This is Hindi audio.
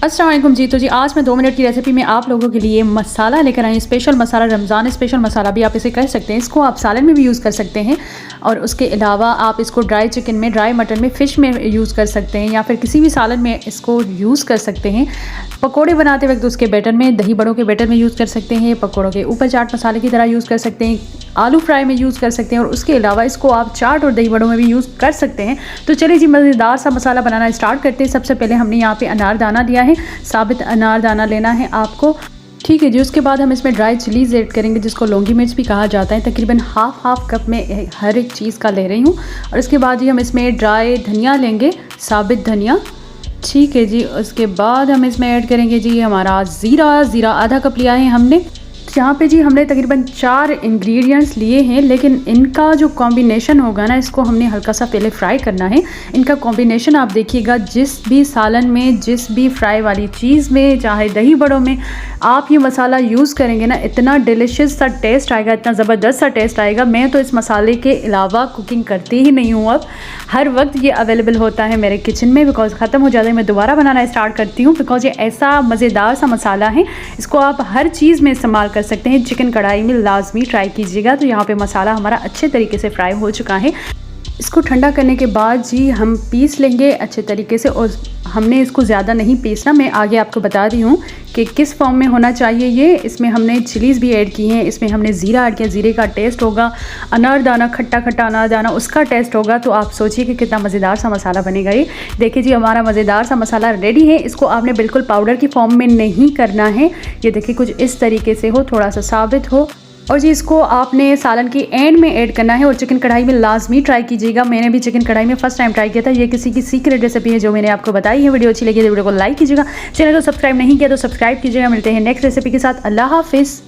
अस्सलाम वालेकुम जी। तो जी आज मैं 2 मिनट की रेसिपी में आप लोगों के लिए मसाला लेकर आई हूँ। स्पेशल मसाला, रमज़ान स्पेशल मसाला भी आप इसे कह सकते हैं। इसको आप सालन में भी यूज़ कर सकते हैं और उसके अलावा आप इसको ड्राई चिकन में, ड्राई मटन में, फ़िश में यूज़ कर सकते हैं या फिर किसी भी सालन में इसको यूज़ कर सकते हैं। पकोड़े बनाते वक्त उसके बैटर में, दही बड़ों के बैटर में यूज़ कर सकते हैं। पकोड़ों के ऊपर चाट मसाले की तरह यूज़ कर सकते हैं। आलू फ्राई में यूज़ कर सकते हैं और उसके अलावा इसको आप चाट और दही बड़ों में भी यूज़ कर सकते हैं। तो चलिए जी मज़ेदार सा मसाला बनाना स्टार्ट करते हैं। सबसे पहले हमने यहाँ पे अनारदाना लिया है, साबित अनारदाना लेना है आपको, ठीक है जी। उसके बाद हम इसमें ड्राई चिलीज़ ऐड करेंगे जिसको लौंगी मिर्च भी कहा जाता है। तकरीबन हाफ कप में हर एक चीज़ का ले रही हूँ। और इसके बाद ही हम इसमें ड्राई धनिया लेंगे, साबित धनिया, ठीक है जी। उसके बाद हम इसमें ऐड करेंगे जी हमारा ज़ीरा आधा कप लिया है हमने। यहाँ पे जी हमने तकरीबन 4 इंग्रेडिएंट्स लिए हैं, लेकिन इनका जो कॉम्बिनेशन होगा ना, इसको हमने हल्का सा पहले फ्राई करना है। इनका कॉम्बिनेशन आप देखिएगा, जिस भी सालन में, जिस भी फ्राई वाली चीज़ में, चाहे दही बड़ों में आप ये मसाला यूज़ करेंगे ना, इतना डिलीशियस सा टेस्ट आएगा, इतना ज़बरदस्त सा टेस्ट आएगा। मैं तो इस मसाले के अलावा कुकिंग करती ही नहीं हूँ, अब हर वक्त ये अवेलेबल होता है मेरे किचन में। बिकॉज़ ख़त्म हो जाता है, मैं दोबारा बनाना स्टार्ट करती हूँ। बिकॉज़ ये ऐसा मज़ेदार सा मसाला है, इसको आप हर चीज़ में इस्तेमाल कर सकते हैं। चिकन कढ़ाई में लाजमी ट्राई कीजिएगा। तो यहाँ पे मसाला हमारा अच्छे तरीके से फ्राई हो चुका है। इसको ठंडा करने के बाद जी हम पीस लेंगे अच्छे तरीके से, और हमने इसको ज़्यादा नहीं पीसना। मैं आगे आपको बता रही हूँ कि किस फॉर्म में होना चाहिए ये। इसमें हमने चिलीज़ भी ऐड की हैं, इसमें हमने ज़ीरा ऐड किया, ज़ीरे का टेस्ट होगा, अनारदाना, खट्टा खट्टा अनारदाना, उसका टेस्ट होगा। तो आप सोचिए कि कितना मज़ेदार सा मसाला बनेगा ये। देखिए जी हमारा मज़ेदार सा मसाला रेडी है। इसको आपने बिल्कुल पाउडर की फॉर्म में नहीं करना है। ये देखिए कुछ इस तरीके से हो, थोड़ा सा साबित हो। और जी इसको आपने सालन की एंड में ऐड करना है। और चिकन कढ़ाई में लाजमी ट्राई कीजिएगा। मैंने भी चिकन कढ़ाई में फ़र्स्ट टाइम ट्राई किया था। ये किसी की सीक्रेट रेसिपी है जो मैंने आपको बताई है। वीडियो अच्छी लगी तो वीडियो को लाइक कीजिएगा, चैनल को सब्सक्राइब नहीं किया तो सब्सक्राइब कीजिएगा। मिलते हैं नेक्स्ट रेसिपी के साथ। अल्लाह हाफिज़।